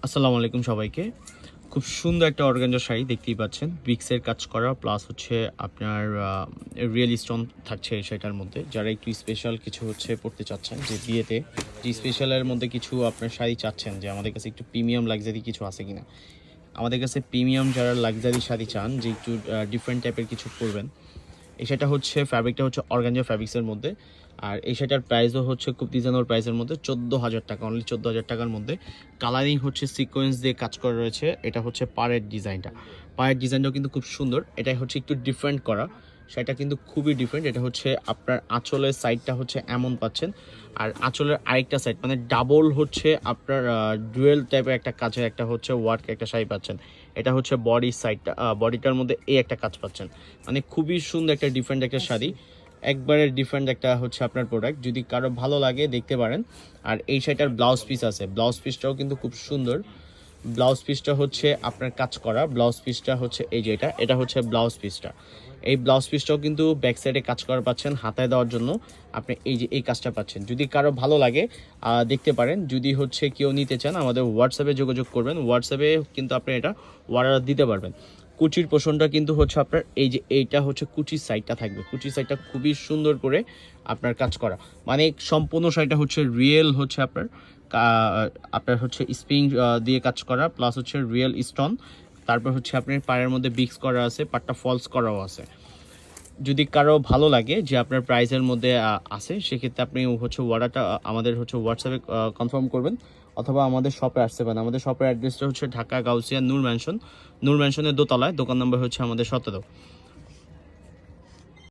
আসসালামু আলাইকুম সবাইকে। খুব সুন্দর একটা অর্গানজা শাড়ি দেখতেই পাচ্ছেন। বিক্সের কাজ করা প্লাস হচ্ছে আপনার রিয়েল স্টোন থাকছে সেটার মধ্যে। যারা একটু স্পেশাল কিছু হচ্ছে পড়তে চাচ্ছেন যে বিয়েতে যে স্পেশালের মধ্যে কিছু আপনার শাড়ি চাচ্ছেন যে আমাদের কাছে একটু প্রিমিয়াম লাক্সারি কিছু আছে কিনা। আমাদের কাছে প্রিমিয়াম যারা লাক্সারি শাড়ি চান যে একটু ডিফারেন্ট টাইপের কিছু পরবেন, এই শাড়িটা হচ্ছে ফ্যাব্রিকটা হচ্ছে অর্গানজা ফ্যাব্রিক্সের মধ্যে। আর এই শাড়িটার প্রাইসও হচ্ছে খুব রিজনেবল প্রাইসের মধ্যে 14,000 টাকা, অনলি 14,000 টাকার মধ্যে। কালারিং হচ্ছে সিকোয়েন্স দিয়ে কাজ করা রয়েছে। এটা হচ্ছে পাড়ের ডিজাইনটা, পাড়ের ডিজাইনটাও কিন্তু খুব সুন্দর। এটাই হচ্ছে একটু ডিফারেন্ট করা, সেটা কিন্তু খুবই ডিফারেন্ট। এটা হচ্ছে আপনার আঁচলের সাইডটা হচ্ছে এমন পাচ্ছেন, আর আঁচলের আরেকটা সাইড মানে ডাবল হচ্ছে আপনার ডুয়েল টাইপের একটা কাজের একটা হচ্ছে ওয়ার্ক একটা শাড়ি পাচ্ছেন। এটা হচ্ছে বডি সাইডটা, বডিটার মধ্যে এই একটা কাজ পাচ্ছেন। মানে খুবই সুন্দর একটা ডিফারেন্ট একটা শাড়ি, একবারে ডিফারেন্ট একটা হচ্ছে আপনার প্রোডাক্ট। যদি কারো ভালো লাগে দেখতে পারেন। আর এই শাড়িটার ব্লাউজ পিস আছে, ব্লাউজ পিসটাও কিন্তু খুব সুন্দর। ব্লাউজ পিসটা হচ্ছে আপনার কাজ করা, ব্লাউজ পিসটা হচ্ছে এই যে এটা হচ্ছে ব্লাউজ পিসটা। এই ব্লাউজ পিসটাও কিন্তু ব্যাক সাইডে কাজ করা পাচ্ছেন, হাতায় দেওয়ার জন্য আপনি এই যে এই কাজটা পাচ্ছেন। যদি কারো ভালো লাগে দেখতে পারেন। যদি হচ্ছে কেউ নিতে চান আমাদের হোয়াটসঅ্যাপে যোগাযোগ করবেন, হোয়াটসঅ্যাপে কিন্তু আপনি এটা অর্ডার দিতে পারবেন। কুচির পোষণটা কিন্তু হচ্ছে আপনার এই যে এইটা হচ্ছে কুচির সাইডটা থাকবে, কুচির সাইডটা খুবই সুন্দর করে আপনার কাজ করা। মানে সম্পূর্ণ শাড়িটা হচ্ছে রিয়েল হচ্ছে আপনার হচ্ছে স্প্রিং দিয়ে কাজ করা প্লাস হচ্ছে রিয়েল স্টোন। তারপর হচ্ছে আপনার পাড়ের মধ্যে বিক্স করা আছে, পাড়টা ফলস করাও আছে। যদি কারো ভালো লাগে যে আপনার প্রাইসের মধ্যে আছে, সেক্ষেত্রে আপনি হচ্ছে অর্ডারটা আমাদের হচ্ছে হোয়াটসঅ্যাপে কনফার্ম করবেন, অথবা আমাদের শপে আসতে পারেন। আমাদের শপের অ্যাড্রেসটা হচ্ছে ঢাকা গাউসিয়া নূর ম্যানশন, নূর ম্যানশনের দোতলায়, দোকান নম্বর হচ্ছে আমাদের 17।